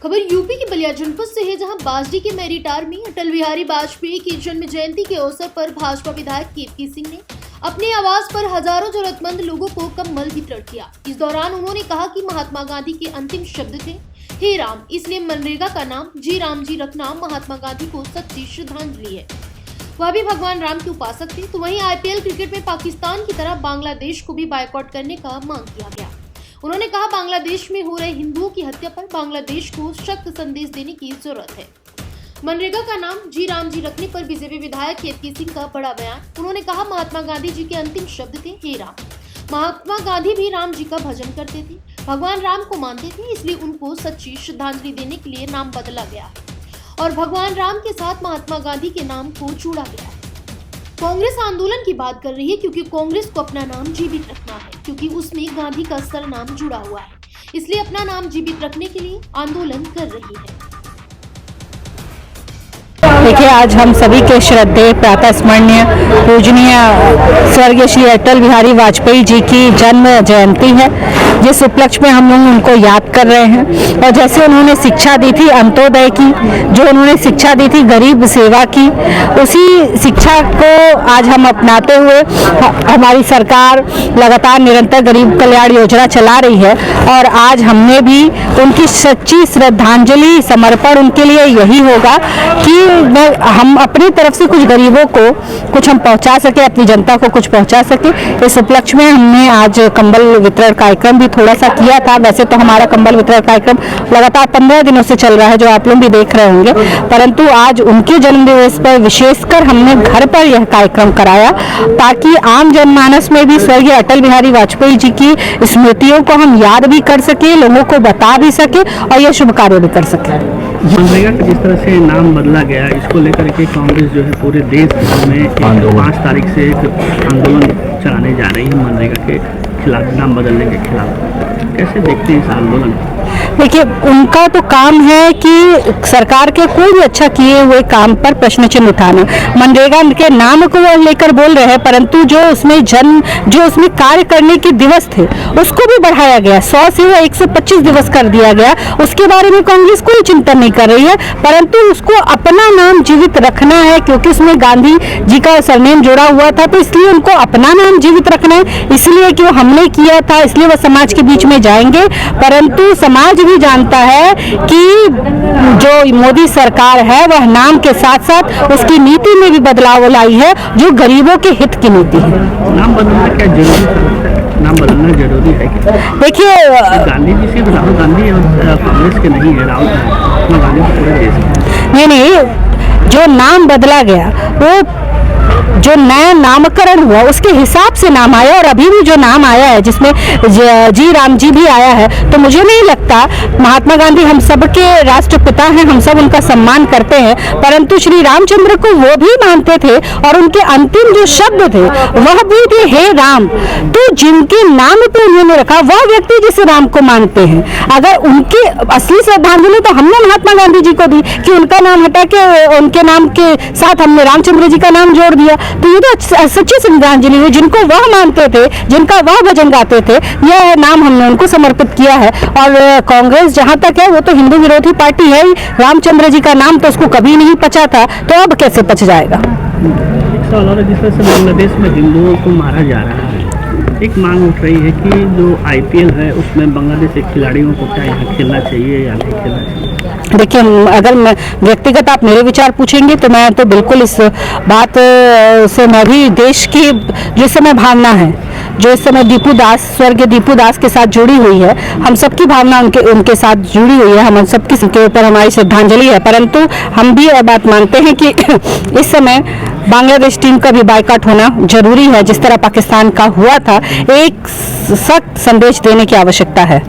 खबर यूपी के बलिया जनपद से है, जहां बासडी के मेरिटार में अटल बिहारी वाजपेयी की जन्म जयंती के अवसर पर भाजपा विधायक केपी सिंह ने अपने आवास पर हजारों जरूरतमंद लोगों को कंबल वितरण किया। इस दौरान उन्होंने कहा कि महात्मा गांधी के अंतिम शब्द थे हे राम, इसलिए मनरेगा का नाम जी राम जी रखना महात्मा गांधी को सच्ची श्रद्धांजलि है। वह भी भगवान राम के उपासक थे। तो वहीं IPL क्रिकेट में पाकिस्तान की तरह बांग्लादेश को भी बायकॉट करने का मांग किया गया। उन्होंने कहा बांग्लादेश में हो रहे हिंदुओं की हत्या पर बांग्लादेश को सख्त संदेश देने की जरूरत है। मनरेगा का नाम जी राम जी रखने पर बीजेपी विधायक केपी सिंह का बड़ा बयान। उन्होंने कहा महात्मा गांधी जी के अंतिम शब्द थे हे राम। महात्मा गांधी भी राम जी का भजन करते थे, भगवान राम को मानते थे, इसलिए उनको सच्ची श्रद्धांजलि देने के लिए नाम बदला गया और भगवान राम के साथ महात्मा गांधी के नाम को जोड़ा गया है। कांग्रेस आंदोलन की बात कर रही है क्योंकि कांग्रेस को अपना नाम जीवित रखना है, क्योंकि उसमें गांधी का सरनाम जुड़ा हुआ है, इसलिए अपना नाम जीवित रखने के लिए आंदोलन कर रही है। देखिए, आज हम सभी के श्रद्धेय प्रातः स्मरणीय पूजनीय स्वर्गीय श्री अटल बिहारी वाजपेयी जी की जन्म जयंती है, जिस उपलक्ष्य में हम लोग उनको याद कर रहे हैं। और जैसे उन्होंने शिक्षा दी थी अंत्योदय की, जो उन्होंने शिक्षा दी थी गरीब सेवा की, उसी शिक्षा को आज हम अपनाते हुए हमारी सरकार लगातार निरंतर गरीब कल्याण योजना चला रही है। और आज हमने भी उनकी सच्ची श्रद्धांजलि समर्पण उनके लिए यही होगा कि हम अपनी तरफ से कुछ गरीबों को कुछ हम पहुंचा सके, अपनी जनता को कुछ पहुंचा सके। इस उपलक्ष्य में हमने आज कंबल वितरण कार्यक्रम भी थोड़ा सा किया था। वैसे तो हमारा कंबल वितरण कार्यक्रम लगातार 15 दिनों से चल रहा है, जो आप लोग भी देख रहे होंगे, परंतु आज उनके जन्मदिवस पर विशेषकर हमने घर पर यह कार्यक्रम कराया ताकि आम जनमानस में भी स्वर्गीय अटल बिहारी वाजपेयी जी की स्मृतियों को हम याद भी कर सके, लोगों को बता भी सके और यह शुभ कार्य भी कर सके। मनरेगा का जिस तरह से नाम बदला गया, इसको लेकर के कांग्रेस जो है पूरे देश में 5 तारीख से एक आंदोलन चलाने जा रही है मनरेगा के खिलाफ, नाम बदलने के खिलाफ। कैसे देखते हैं इस आंदोलन? देखिए, उनका तो काम है कि सरकार के कोई भी अच्छा किए हुए काम पर प्रश्न चिन्ह उठाना। मनरेगा के नाम को वो लेकर बोल रहे हैं, परंतु जो उसमें कार्य करने के दिवस थे उसको भी बढ़ाया गया, 100 से 125 दिवस कर दिया गया। उसके बारे में कांग्रेस कोई चिंता नहीं कर रही है, परंतु उसको अपना नाम जीवित रखना है, क्योंकि उसमें गांधी जी का सरनेम जुड़ा हुआ था, तो इसलिए उनको अपना नाम जीवित रखना है। इसलिए कि वो हमने किया था, इसलिए वो समाज के बीच में जाएंगे। परंतु समाज भी जानता है कि जो मोदी सरकार है वह नाम के साथ साथ उसकी नीति में भी बदलाव लाई है, जो गरीबों के हित की नीति है। नाम बदलना क्या जरूरी है? नाम बदलना जरूरी है? देखिए, गांधी जी सिर्फ राहुल गांधी और कांग्रेस के नहीं है, राहुल गांधी पूरे देश के। नहीं, जो नाम बदला गया वो जो नया नामकरण हुआ उसके हिसाब से नाम आया, और अभी भी जो नाम आया है जिसमें जी राम जी भी आया है, तो मुझे नहीं लगता, महात्मा गांधी हम सबके राष्ट्रपिता हैं, हम सब उनका सम्मान करते हैं, परंतु श्री रामचंद्र को वो भी मानते थे और उनके अंतिम जो शब्द थे वह भी थे हे राम। तो जिनके नाम पे उन्होंने रखा वह व्यक्ति जिसे राम को मानते हैं, अगर उनकी असली श्रद्धांजलि तो हमने महात्मा गांधी जी को दी कि उनका नाम हटा के उनके नाम के साथ हमने रामचंद्र जी का नाम जोड़ दिया, तो ये तो सच्ची श्रद्धांजलि हुई। जिनको वह मानते थे, जिनका वह भजन गाते थे, यह नाम हमने उनको समर्पित किया है। और कांग्रेस जहां तक है वो तो हिंदू विरोधी पार्टी है ही। रामचंद्र जी का नाम तो उसको कभी नहीं पचा था, तो अब कैसे पच जाएगा? एक सवाल और, जिस तरह से बांग्लादेश में हिंदुओं को मारा जा रहा है, एक मांग उठ रही है कि जो IPL है उसमें बांग्लादेश के खिलाड़ियों को क्या यहाँ खेलना चाहिए या नहीं खेलना चाहिए? देखिए, अगर मैं व्यक्तिगत आप मेरे विचार पूछेंगे तो मैं तो बिल्कुल इस बात से मैं भी देश की जिस समय भावना है, जो इस समय दीपू दास, स्वर्गीय दीपू दास के साथ जुड़ी हुई है, हम सबकी भावना उनके साथ जुड़ी हुई है, हम सबकी के ऊपर हमारी श्रद्धांजलि है। परंतु हम भी यह बात मानते हैं कि इस समय बांग्लादेश टीम का भी बायकॉट होना जरूरी है, जिस तरह पाकिस्तान का हुआ था। एक सख्त संदेश देने की आवश्यकता है।